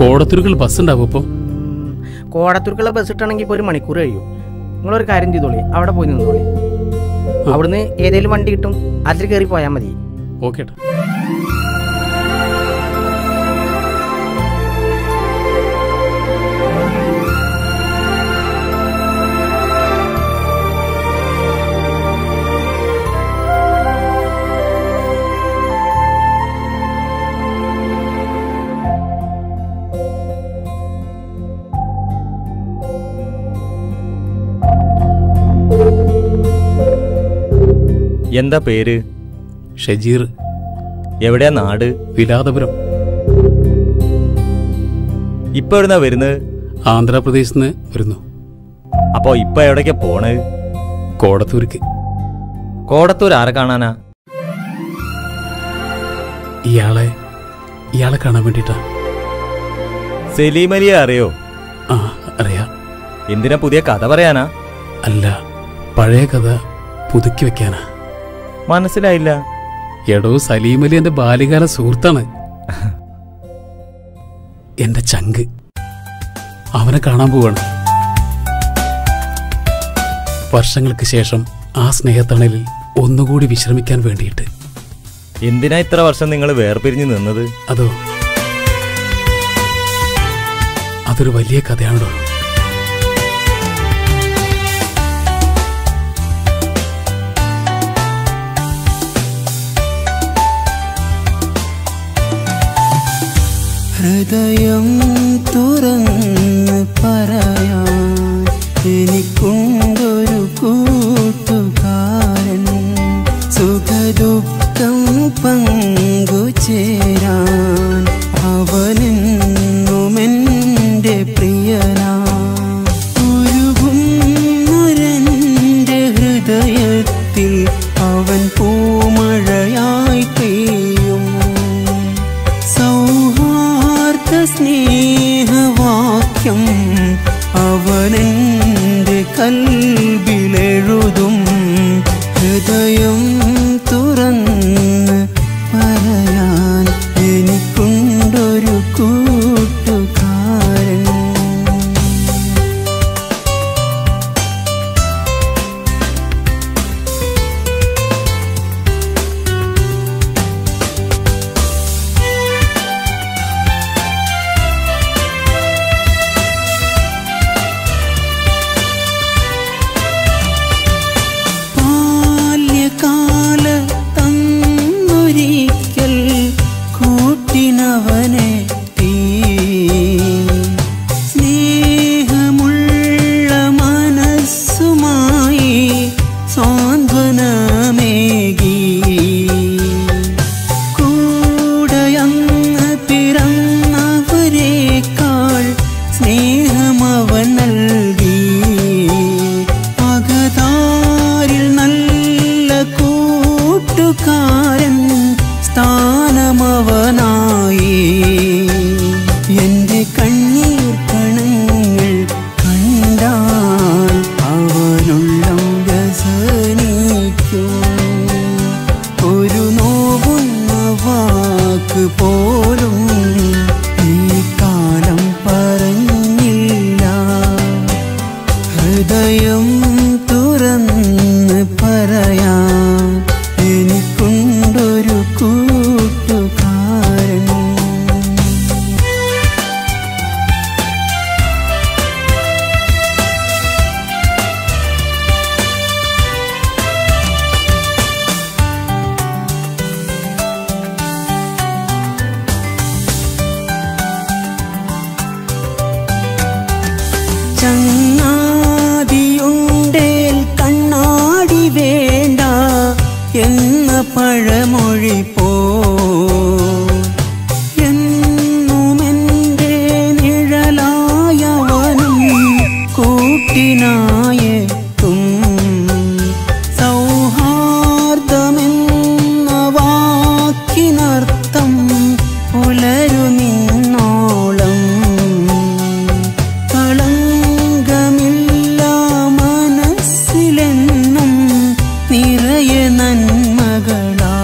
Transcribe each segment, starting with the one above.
കോടത്തൂർക്കുള്ള bus ഉണ്ടാവും ഇപ്പോൾ? കോടത്തൂർക്കുള്ള bus ഇട്ടാണെങ്കിൽ ഇപ്പോൾ 1 മണിക്കൂർ കഴിയും. നിങ്ങളൊരു കാര്യം ചെയ്തോളി, അവിടെ പോയി നിന്നോളി. അവിടുന്ന് ഏതെങ്കിലും വണ്ടി കിട്ടും, അതിൽ കയറി പോയാൽ മതി. ഓക്കെ. എന്താ പേര്? ഷജീർ. എവിടെയാ നാട്? വിലാതപുരം. ഇപ്പൊ എവിടുന്നാ വരുന്നത്? ആന്ധ്രാപ്രദേശിൽ നിന്ന് വരുന്നു. അപ്പൊ ഇപ്പൊ എവിടേക്കാ പോണത്? കോടത്തൂർക്ക്. കോടത്തൂർ ആരെ കാണാനാ? ഇയാളെ കാണാൻ വേണ്ടിട്ടാ. സലീം അലിയെ അറിയോ? ആ, അറിയാം. എന്തിനാ, പുതിയ കഥ പറയാനാ? അല്ല, പഴയ കഥ പുതുക്കി വെക്കാനാ. മനസ്സിലായില്ല. എടോ, സലീം അലി എന്റെ ബാല്യകാല സുഹൃത്താണ്. എന്റെ ചങ്ക്. അവനെ കാണാൻ പോവാണ്. വർഷങ്ങൾക്ക് ശേഷം ആ സ്നേഹത്തണലിൽ ഒന്നുകൂടി വിശ്രമിക്കാൻ വേണ്ടിയിട്ട്. എന്തിനാ ഇത്ര വർഷം നിങ്ങൾ വേർപിരിഞ്ഞു നിന്നത്? അതൊരു വലിയ കഥയാണോ. ഹൃദയം തുറന്ന് പറയാൻ എനിക്കുണ്ടൊരു കൂട്ടുകാരൻ, സുഖദുഃഖം പങ്കുചേരാൻ അവനെന്നുമെൻ്റെ പ്രിയനാ. ഉരുകുന്നൊരെൻ്റെ ഹൃദയത്തിൽ അവൻ പൂമഴയായി പെയ്യും. സ്നേഹവാക്യം അവനെൻ്റെ കൽബിലെഴുതും. ഹൃദയം തുറന്ന് പറയാൻ എനിക്കുണ്ടൊരു കൂട്ടുകാരൻ. ചങ്ങാതിയുണ്ടേൽ കണ്ണാടി വേണ്ട എന്ന പഴമൊഴി പോ എന്നുമെൻ്റെ നിഴലായവനും കൂട്ടിനായെത്തും. സൗഹാർദ്ദമെന്ന വാക്കിനർത്ഥം പുലരുമിന്നോളം കളങ്കമില്ല മനസ്സിലെന്നും നിറയെ നന്മകളാ.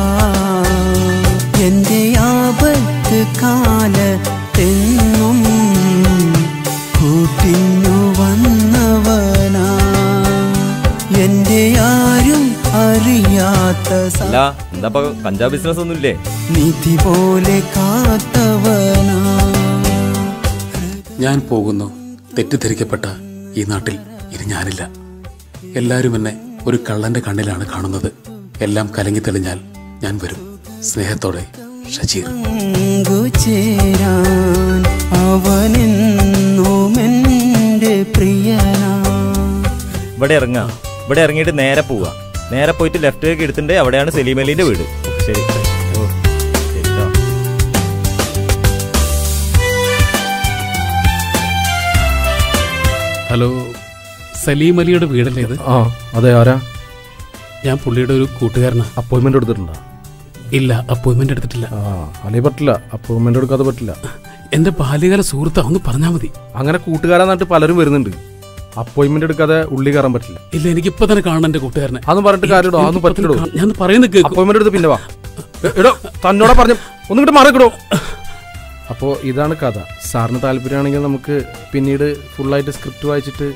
എൻ്റെ ആപത്ത് കാലത്തെന്നും പിരിഞ്ഞു വന്നവനാ എന്റെ ആരും അറിയാത്ത അല്ല എന്താ കഞ്ചാവ് ബിസിനസ് ഒന്നുമില്ലേ? നിധി പോലെ കാത്തവനാ. ഞാൻ പോകുന്നു. തെറ്റിദ്ധരിക്കപ്പെട്ട ഈ നാട്ടിൽ ഇനി ഞാനില്ല. എല്ലാവരും എന്നെ ഒരു കള്ളന്റെ കണ്ണിലാണ് കാണുന്നത്. എല്ലാം കലങ്ങി തെളിഞ്ഞാൽ ഞാൻ വരും. സ്നേഹത്തോടെ, ഷജീർ. ചേരാൻ അവനെന്നുമെന്റെ പ്രിയനാ. ഇവിടെ ഇറങ്ങാം. ഇവിടെ ഇറങ്ങിയിട്ട് നേരെ പോവാ. നേരെ പോയിട്ട് ലെഫ്റ്റിലേക്ക് എടുത്തിട്ട് അവിടെയാണ് സലീം അലീന്റെ വീട്. ശരി. ഹലോ, സലീം അലിയുടെ വീടല്ലേ ഇത്? ആ അതെ. ആരാ? ഞാൻ പുള്ളിയുടെ ഒരു കൂട്ടുകാരനാ. അപ്പോയിന്റ്മെന്റ് എടുത്തിട്ടുണ്ടോ? ഇല്ല, അപ്പോയിന്റ്മെന്റ് എടുത്തിട്ടില്ല. അല്ലേ പറ്റില്ല, അപ്പോയിന്റ്മെന്റ് എടുക്കാതെ പറ്റില്ല. എന്റെ ബാല്യകാല സുഹൃത്താ, ഒന്ന് പറഞ്ഞാൽ മതി. അങ്ങനെ കൂട്ടുകാരാന്നിട്ട് പലരും വരുന്നുണ്ട്. അപ്പോയിന്റ്മെന്റ് എടുക്കാതെ ഉള്ളി കയറാൻ പറ്റില്ല. ഇല്ല, എനിക്ക് ഇപ്പൊ തന്നെ കാണണം എന്റെ കൂട്ടുകാരനെ. അതൊന്നും പറഞ്ഞിട്ട് കാര്യമിടോ, അതൊന്നും പറ്റില്ലടോ. ഞാൻ പറയുന്നത് കേൾക്കും. അപ്പോയിന്റ്മെന്റ് എടുത്ത് പിന്നെ വാ. എടോ, തന്നോടാ പറഞ്ഞു, ഒന്നിങ്ങോട്ട് മാറിക്കിടോ. അപ്പോൾ ഇതാണ് കഥ. സാറിന് താല്പര്യമാണെങ്കിൽ നമുക്ക് പിന്നീട് ഫുള്ളായിട്ട് സ്ക്രിപ്റ്റ് വായിച്ചിട്ട്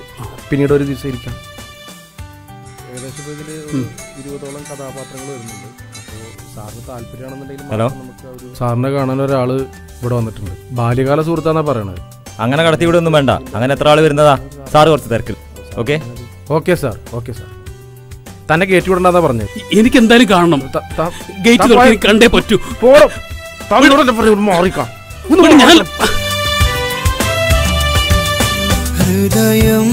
പിന്നീട് ഒരു ദിവസം ഇരിക്കാം. ഏകദേശം ഇതിൽ 20ഓളം കഥാപാത്രങ്ങൾ വരുന്നുണ്ട്. അപ്പോൾ സാറിന് താല്പര്യമാണെന്നുണ്ടെങ്കിൽ നമുക്ക് സാറിനെ കാണാൻ ഒരാള് ഇവിടെ വന്നിട്ടുണ്ട്. ബാല്യകാല സുഹൃത്താന്നാ പറയണത്. അങ്ങനെ കടത്തി ഇവിടെ ഒന്നും വേണ്ട. അങ്ങനെ എത്ര ആള് വരുന്നതാ? സാറ് കുറച്ച് തിരക്കിൽ. Okay okay sir. Okay sir. തന്നെ കയറ്റി വിടണ്ടാ പറഞ്ഞത്. എനിക്ക് എന്തായാലും കാണണം. ഗേറ്റ് കണ്ടേ പറ്റൂ. മാറിക്കാം. ഹൃദയം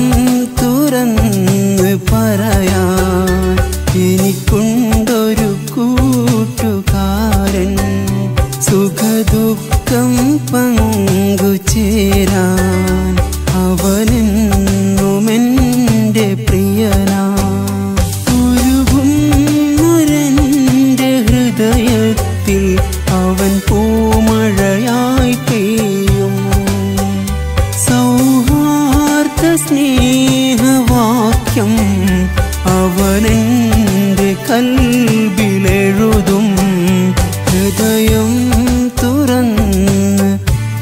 തുറന്ന് പറയാൻ എനിക്കുണ്ടൊരു കൂട്ടുകാരൻ. സുഖദുഃഖം പങ്കുചേരാൻ അവനെന്നുമെന്റെ പ്രിയനാ. ഉരുകുന്നൊരെന്റെ ഹൃദയത്തിൽ അവൻ പൂമഴയായി പെയ്യും. സൗഹാർദ്ദ സ്നേഹവാക്യം അവനെന്റെ കൽബിലെഴുതും. ഹൃദയം തുറന്ന്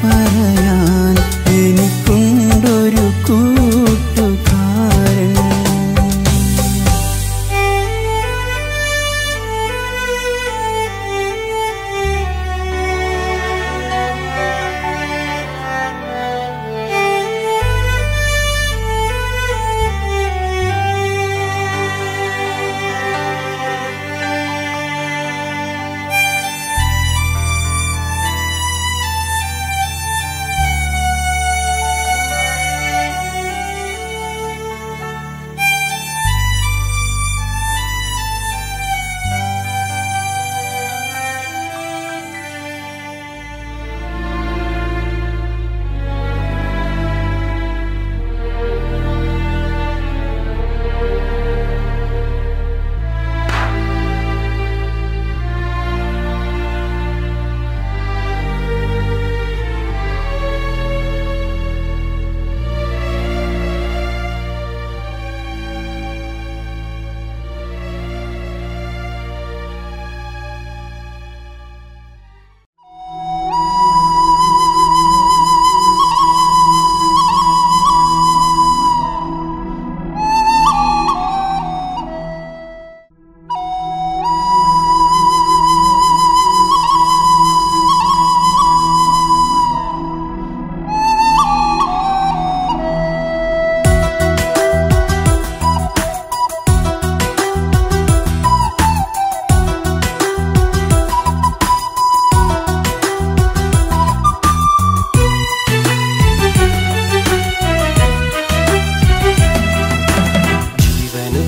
പറയാൻ എനിക്കുണ്ടൊരു കൂട്ടുകാരൻ.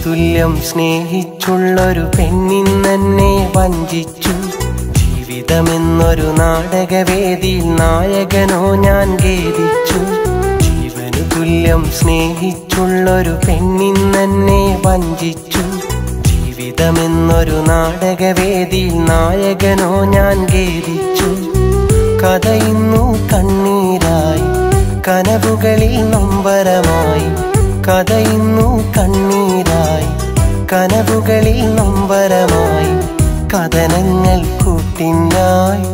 തുല്യം സ്നേഹിച്ചുള്ളൊരു പെണ്ണിന്നെന്നെ വഞ്ചിച്ചു. ജീവിതമെന്നൊരു നാടകവേദിയിൽ നായകനോ ഞാൻ ഖേദിച്ചു. ജീവനു തുല്യം സ്നേഹിച്ചുള്ളൊരു പെണ്ണിന്നെന്നെ വഞ്ചിച്ചു. ജീവിതമെന്നൊരു നാടകവേദിയിൽ നായകനോ ഞാൻ ഖേദിച്ചു. കഥയിന്നു കണ്ണീരായി, കനവുകളിൽ നൊമ്പരമായി. കഥയിന്നു കണ്ണീരായി, കനവുകളിൽ നൊമ്പരമായി. കഥനങ്ങൾ കൂട്ടിനായി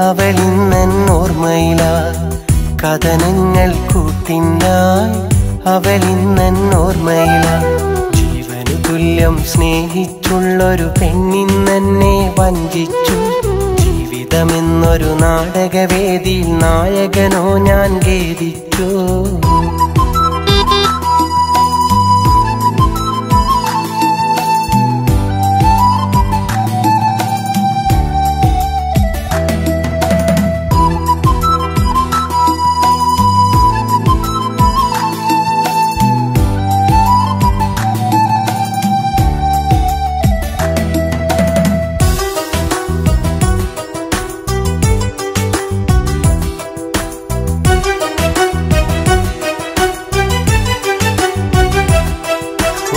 അവളിന്നെന്നോർമ്മയിലായി. കഥനങ്ങൾ കൂട്ടിനായി അവളിന്നോർമ്മയില. ജീവനു തുല്യം സ്നേഹിച്ചുള്ളൊരു പെണ്ണിന്നെന്നെ വഞ്ചിച്ചു. ജീവിതമെന്നൊരു നാടകവേദിയിൽ നായകനോ ഞാൻ ഖേദിച്ചു.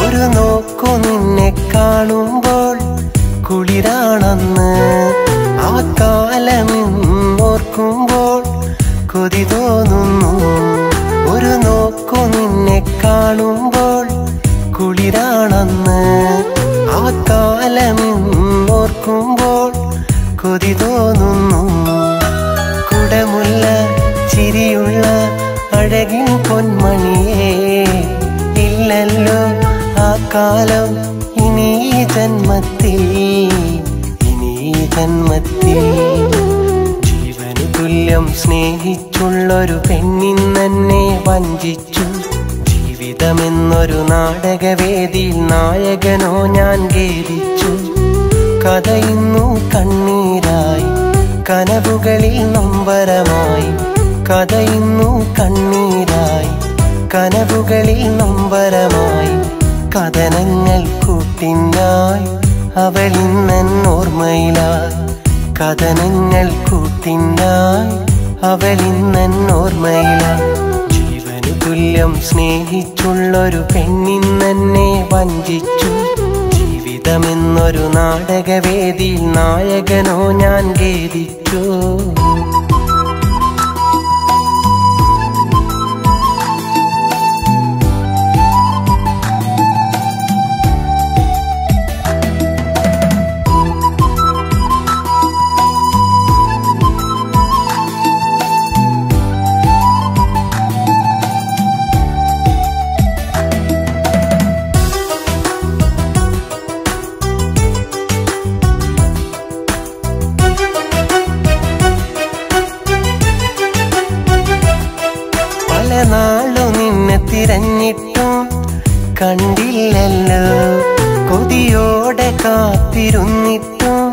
ഒരു നോക്കു നിന്നെ കാണുമ്പോൾ കുളിരാണെന്ന് ആ കാലമെന്നോർക്കുമ്പോൾ കൊതി തോന്നുന്നു. ഒരു നോക്കു നിന്നെ കാണുമ്പോൾ കുളിരാണെന്ന് ആ കാലമെന്നോർക്കുമ്പോൾ കൊതി തോന്നുന്നു. കുടമുള്ള ചിരിയുള്ള അഴകിൻ പൊന്മണിയേ, ഇല്ലല്ലോ ആ കാലം ഇനി ജന്മത്തിൽ, ഇനി ജന്മത്തിൽ. ജീവനു തുല്യം സ്നേഹിച്ചുള്ളൊരു പെണ്ണിന്നെന്നെ വഞ്ചിച്ചു. ജീവിതമെന്നൊരു നാടകവേദിയിൽ നായകനോ ഞാൻ ഖേദിച്ചു. കഥയിന്നു കണ്ണീരായി, കനവുകളിൽ നൊമ്പരമായി. കഥയിന്നു കണ്ണീരായി, കനവുകളിൽ നൊമ്പരമായി. കഥനങ്ങൾ കൂട്ടിനായി അവളിന്നോർമ്മയിലായി. കഥനങ്ങൾ കൂട്ടിനായി അവളിന്നോർമ്മയിലായി. ജീവനു തുല്യം സ്നേഹിച്ചുള്ളൊരു പെണ്ണിന്നെന്നെ വഞ്ചിച്ചു. ജീവിതമെന്നൊരു നാടകവേദിയിൽ നായകനോ ഞാൻ ഖേദിച്ചു. നാളു നിന്നെ തിരഞ്ഞിട്ടും കണ്ടില്ലല്ലോ. കൊതിയോടെ കാത്തിരുന്നിട്ടും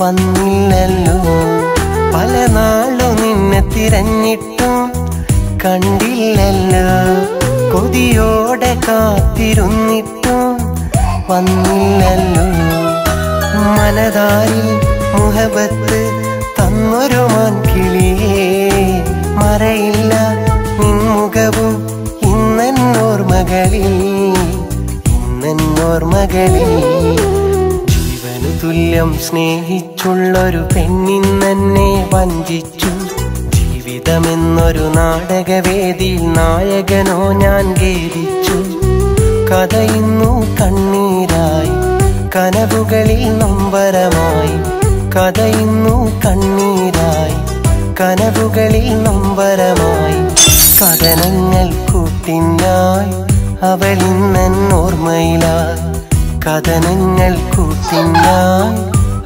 വന്നില്ലല്ലോ. പല നാളു നിന്നെ തിരഞ്ഞിട്ടും കണ്ടില്ലല്ലോ. കൊതിയോടെ കാത്തിരുന്നിട്ടും വന്നില്ലല്ലോ. മനതാരിൽ മുഹബത്ത് തന്നൊരു മാൻകിളിയേ, മറയില്ല നിൻമുഖവും ഇന്നോർമകളിൽ, ഇന്നോർമകളിൽ. ജീവനു തുല്യം സ്നേഹിച്ചുള്ളൊരു പെണ്ണിന്നെന്നെ വഞ്ചിച്ചു. ജീവിതമെന്നൊരു നാടകവേദിയിൽ നായകനോ ഞാൻ ഖേദിച്ചു. കഥയിന്നു കണ്ണീരായി, കനവുകളിൽ നൊമ്പരമായി. കഥയിന്നു കണ്ണീരായി, കനവുകളിൽ നൊമ്പരമായി. കഥനങ്ങൾ കൂട്ടിനായി അവളിന്നോർമ്മയിലായി. കഥനങ്ങൾ കൂട്ടിനായി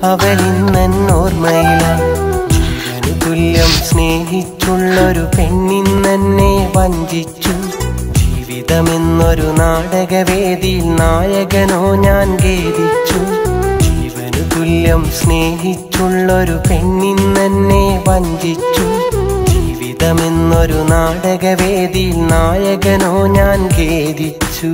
അവളിന്നോർമ്മയിലായി. ജീവനു തുല്യം സ്നേഹിച്ചുള്ളൊരു പെണ്ണിന്നെന്നെ വഞ്ചിച്ചു. ജീവിതമെന്നൊരു നാടകവേദിയിൽ നായകനോ ഞാൻ ഖേദിച്ചു. ജീവനു തുല്യം സ്നേഹിച്ചുള്ളൊരു പെണ്ണിന്നെന്നെ വഞ്ചിച്ചു. ജീവിതമെന്നൊരു നാടകവേദിയിൽ നായകനോ ഞാൻ ഖേദിച്ചു.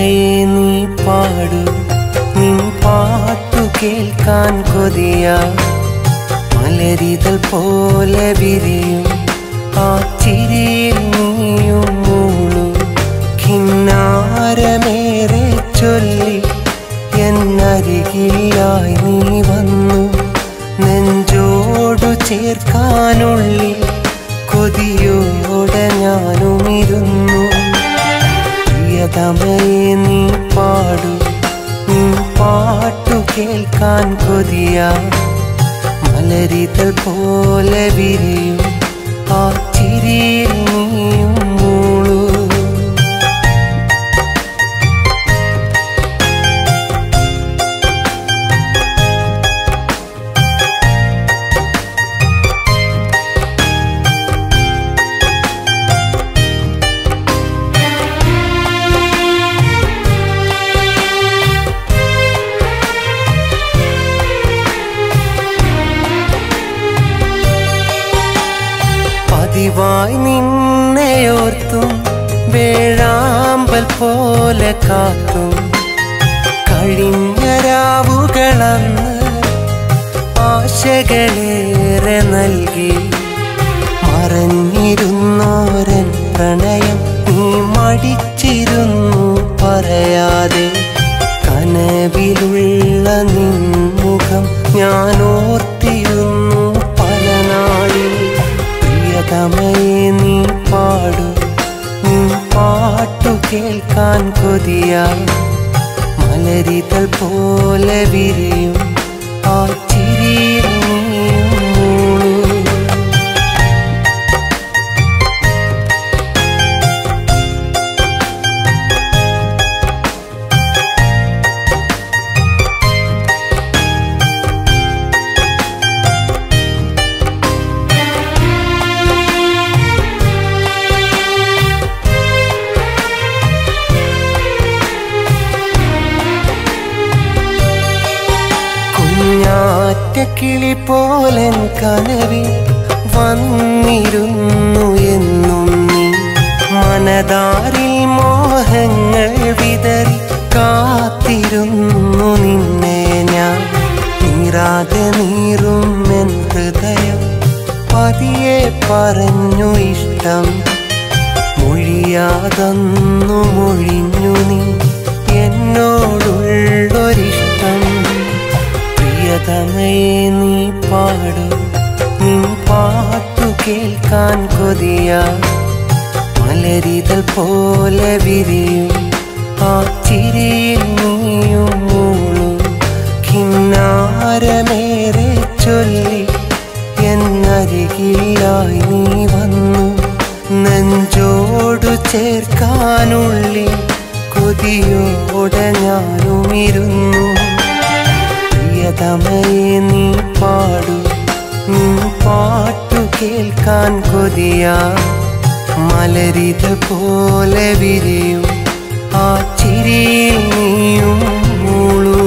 പ്രിയതമയെ നീ പാടൂ, നിൻ പാട്ടു കേൾക്കാൻ കൊതിയാ. മലരിതൾ പോലെ വിരിയും ആ ചിരിയിൽ നീയും മൂളൂ. കിന്നാരമേറെ ചൊല്ലി എന്നരികിലായി നീ വന്നു. നെഞ്ചോടു ചേർക്കാനുള്ളിൽ കൊതിയോടെ ഞാനുമിരുന്നു. പ്രിയതമയെ നീ പാടൂ, നീ പാട്ടു കേൾക്കാൻ കൊതിയാ. മലരിതൾ പോലെ വിരിയും ആ ചിരിയിൽ നീയും മൂളൂ. പതിവായി നിന്നെയോർത്തും വേഴാമ്പൽ പോലെ കാത്തും കഴിഞ്ഞ രാവുകളന്ന് ആശകളേറെ നൽകി. മറഞ്ഞിരുന്നോരൻ പ്രണയം നീ മടിച്ചിരുന്നു പറയാതെ. കനവിലുള്ള നിൻമുഖം ഞാൻ ഓർത്തിരുന്നു പല നാളിൽ. പ്രിയതമയെ നീ പാടൂ, നീ പാട്ടു കേൾക്കാൻ കൊതിയാ. മലരിതൾ പോലെ വിരിയും ആ ചിരിയിൽ നീയും മൂളൂ. കിളി പോലൻ കനവിൽ വന്നിരുന്നു എന്നും നീ. മനതാരിൽ മോഹങ്ങൾ വിതറി കാത്തിരുന്നു നിന്നെ ഞാൻ. നീറാതെ നീറും എൻ ഹൃദയം പതിയെ പറഞ്ഞു ഇഷ്ടം. മൊഴിയാതന്നു മൊഴിഞ്ഞു നീ എന്നോടുള്ളൊരിഷ്ടം. പ്രിയതമയെ നീ പാടൂ, നിൻ പാട്ടു കേൾക്കാൻ കൊതിയാ. മലരിതൾ പോലെ വിരിയും ആ ചിരിയിൽ നീയും മൂളൂ. കിന്നാരമേറെ ചൊല്ലി എന്നരികിലായി നീ വന്നു. നെഞ്ചോടു ചേർക്കാനുള്ളിൽ കൊതിയോടെ ഞാനുമിരുന്നു. പ്രിയതമയെ നീ പാടൂ, നീ പാട്ടു കേൾക്കാൻ കൊതിയാ. മലരിതൾ പോലെ വിരിയും ആ ചിരിയിൽ നീയും മൂളൂ.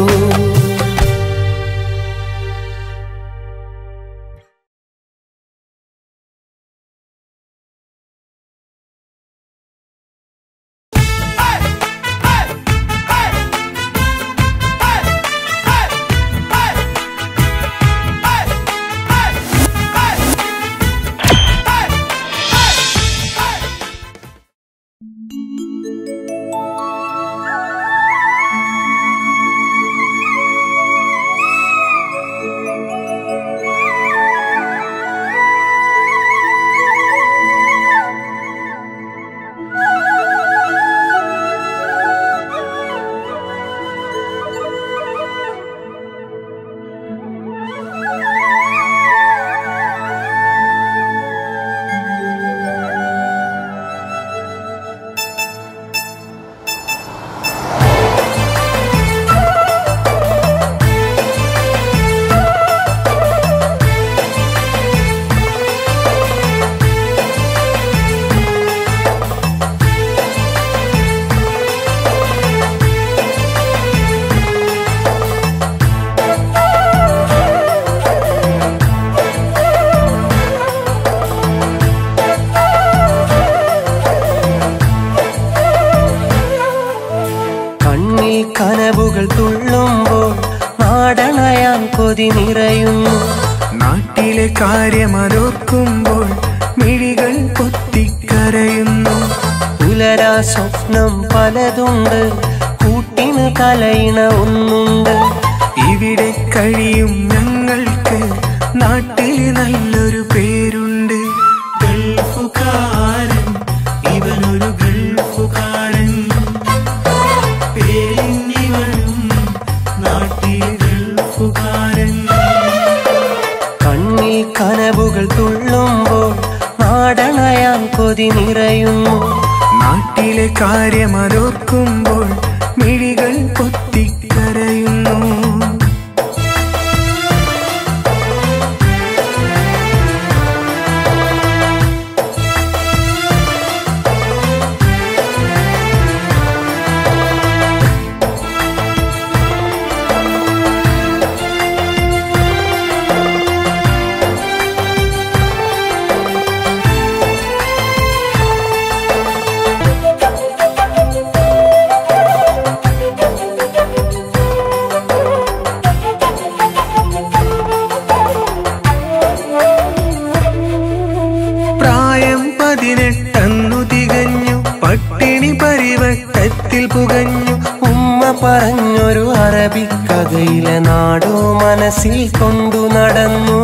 കൊതി നിറയുന്നു. നാട്ടിലെ കാര്യമതോർക്കുമ്പോൾ മിഴികൾ പൊത്തിക്കരയുന്നു. പുലരാ സ്വപ്നം പലതുണ്ട്, കൂട്ടിന് കലയിണ ഒന്നുണ്ട്. ഇവിടെ കഴിയും ഞങ്ങൾക്ക് നാട്ടിൽ നല്ലൊരു പേരുണ്ട്. ഗൾഫുകാരൻ, ഇവനൊരു ഗൾഫുകാരൻ. പേരിന്നിവനും നാട്ടിൽ ഗൾഫുകാരൻ. കണ്ണിൽ കനവുകൾ തുള്ളുമ്പോൾ നാടണയാൻ കൊതി നിറയുന്നു. നാട്ടിലെ കാര്യമതോർക്കുമ്പോൾ മിഴികൾ പൊത്തിക്കരയുന്നു. പ്രായം 18 തികഞ്ഞു, പട്ടിണി പരിവട്ടത്തിൽ പുകഞ്ഞു. ഉമ്മ പറഞ്ഞൊരു അറബിക്കഥയിലെ നാടോ മനസ്സിൽ കൊണ്ടു നടന്നു.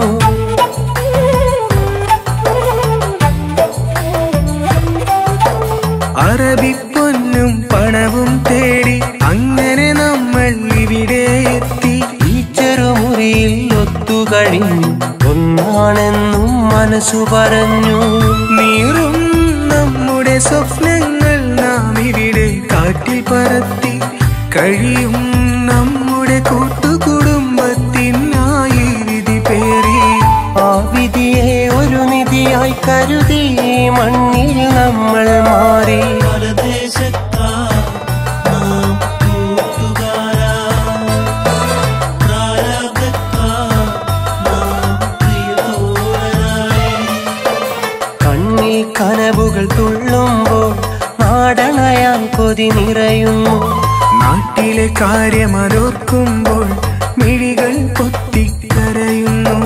അറബിപ്പൊന്നും പണവും തേടി അങ്ങനെ നമ്മൾ ഇവിടെ എത്തി. ഈ ചെറുമുറിയിൽ ഒത്തുകഴിഞ്ഞു, ഒന്നാണെന്നും മനസ്സു പറഞ്ഞു. നീറും നമ്മുടെ സ്വപ്നങ്ങൾ നാം ഇവിടെ കാറ്റിൽ പറത്തി. കഴിയും നമ്മുടെ കൂട്ടുകുടുംബത്തിനായി വിധി പേറി. ആ വിധിയെ ഒരു നിധിയായി കരുതി മണ്ണിൽ നമ്മൾ മാറി. കണ്ണിൽ കനവുകൾ തുള്ളുമ്പോൾ നാടണയാൻ കൊതി നിറയുന്നു. നാട്ടിലെ കാര്യമതോർക്കുമ്പോൾ മിഴികൾ പൊത്തിക്കരയുന്നു.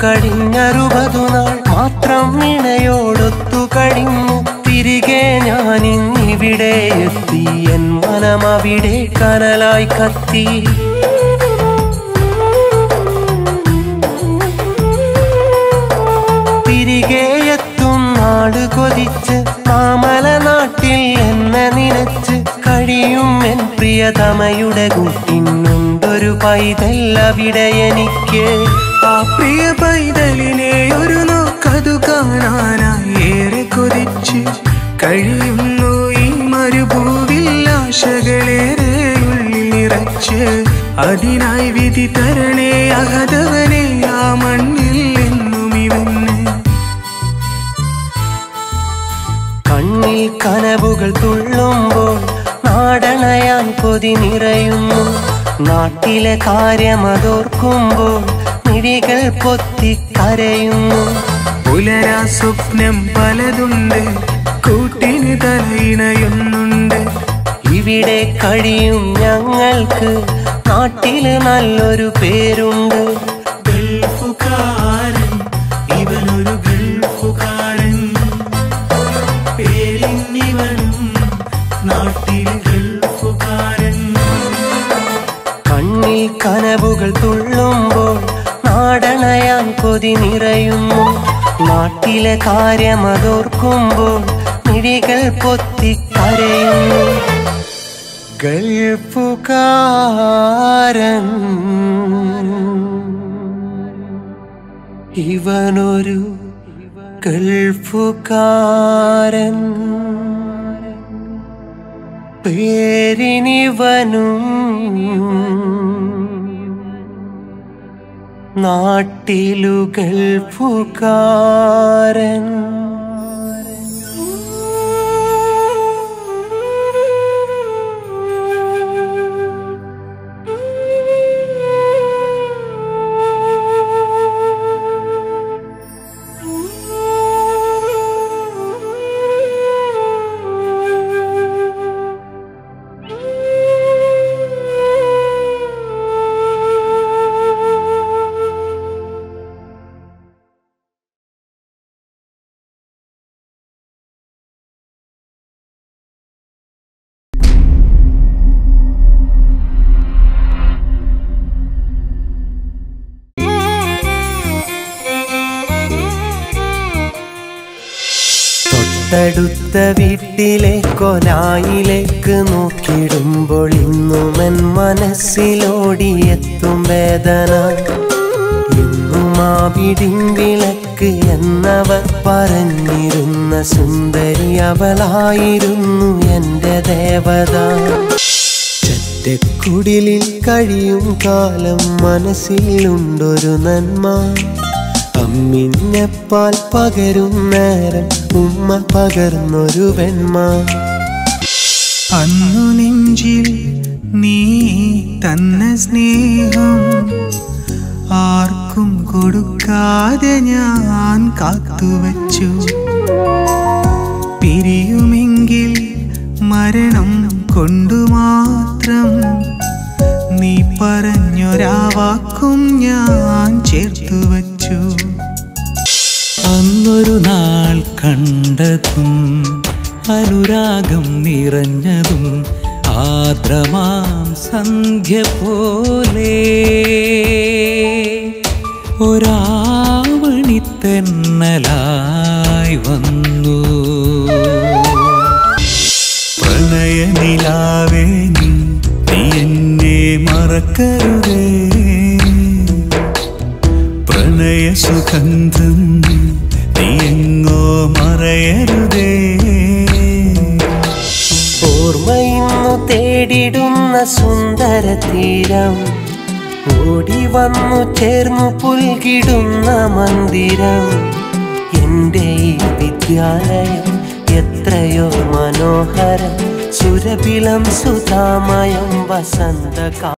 കഴിഞ്ഞ60 നാൾ മാത്രം ഇണയോടൊത്തു കഴിഞ്ഞു. തിരികെ ഞാനിന്നിവിടെ എത്തി, എൻ മനം അവിടെ കനലായി കത്തി. തിരികെ എത്തും നാട് കൊതിച്ച് മാമല നാട്ടിൽ എന്നെ നിനച്ച് കഴിയും എൻ പ്രിയതമയുടെ കൂട്ടിനുണ്ടൊരു പൈതൽ അവിടെ എനിക്ക്. ആ പ്രിയ പൈതലിനെ ഒരു നോക്കതു കാണാനായി ഏറെ കൊതിച്ച് കഴിയുന്നു ഈ മരുഭൂവിൽ. ആശകളേറെ ഉള്ളിൽ നിറച്ച് അതിനായി വിധി തരണേ അഹദവനെ ആ മണ്ണിൽ എന്നും ഇവന്. കണ്ണിൽ കനവുകൾ തുള്ളുമ്പോൾ നാടണയാൻ കൊതി നിറയുന്നു. നാട്ടിലെ കാര്യമതോർക്കുമ്പോൾ മിഴികൾ പൊത്തിക്കരയുന്നു. പുലരാ സ്വപ്നം പലതുണ്ട്, കൂട്ടിന് തലയിണയൊന്നുണ്ട്. ഇവിടെ കഴിയും ഞങ്ങൾക്ക് നാട്ടില് നല്ലൊരു പേരുണ്ട്. ഗൾഫുകാരൻ, ഇവനൊരു ഗൾഫുകാരൻ. പേരിന്നിവനും നാട്ടിൽ ഗൾഫുകാരൻ. കണ്ണിൽ കനവുകൾ തുള്ളുമ്പോൾ നാടണയാൻ കൊതി നിറയുന്നു. നാട്ടിലെ കാര്യമതോർക്കുമ്പോൾ മിഴികൾ പൊത്തിക്കരയുന്നു. ഗൾഫുകാരൻ ഇവനൊരു ഗൾഫുകാരൻ പേരിനിവനും നാട്ടിലു ഗൾഫുകാരൻ തൊട്ടടുത്ത വീട്ടിലെ കൊലായിലേക്ക് നോക്കിടുമ്പോൾ ഇന്നുമൻ മനസ്സിലോടിയെത്തും വേദന. ഇന്നും ആ വിടിൻവിളക്ക് എന്നവർ പറഞ്ഞിരുന്ന സുന്ദരി അവളായിരുന്നു എൻ്റെ ദേവത. ചറ്റക്കുടിലിൽ കഴിയും കാലം മനസ്സിലുണ്ടൊരു നന്മ. അമ്മിഞ്ഞപ്പാൽ പകരും നേരം ഉമ്മ പകർന്നൊരു വെണ്മ. അന്നു നെഞ്ചിൽ നീ തന്ന സ്നേഹം ആർക്കും കൊടുക്കാതെ ഞാൻ കാത്തുവച്ചു. പിരിയുമെങ്കിൽ മരണം കൊണ്ടു മാത്രം നീ പറഞ്ഞൊരാ വാക്കും ഞാൻ ചേർത്തുവച്ചു. അന്നൊരു നാൾ കണ്ടതും അനുരാഗം നിറഞ്ഞതും ആർദ്രമാം സന്ധ്യ പോലെ ഒരാവണിത്തെന്നലായി വന്നു. പ്രണയനിലാവേ നീ എന്നെ മറക്കരുതേ. പ്രണയ സുഗന്ധം നീ എങ്ങോ മറയരുതേ. ഓർമ്മയിന്നു തേടിടുന്ന സുന്ദര തീരം ഓടി വന്നു ചേർന്നു പുൽകിടുന്ന മന്ദിരം. എൻ്റെ ഈ വിദ്യാലയം എത്രയോ മനോഹരം സുരഭിലം സുധാമയം വസന്തകാലം.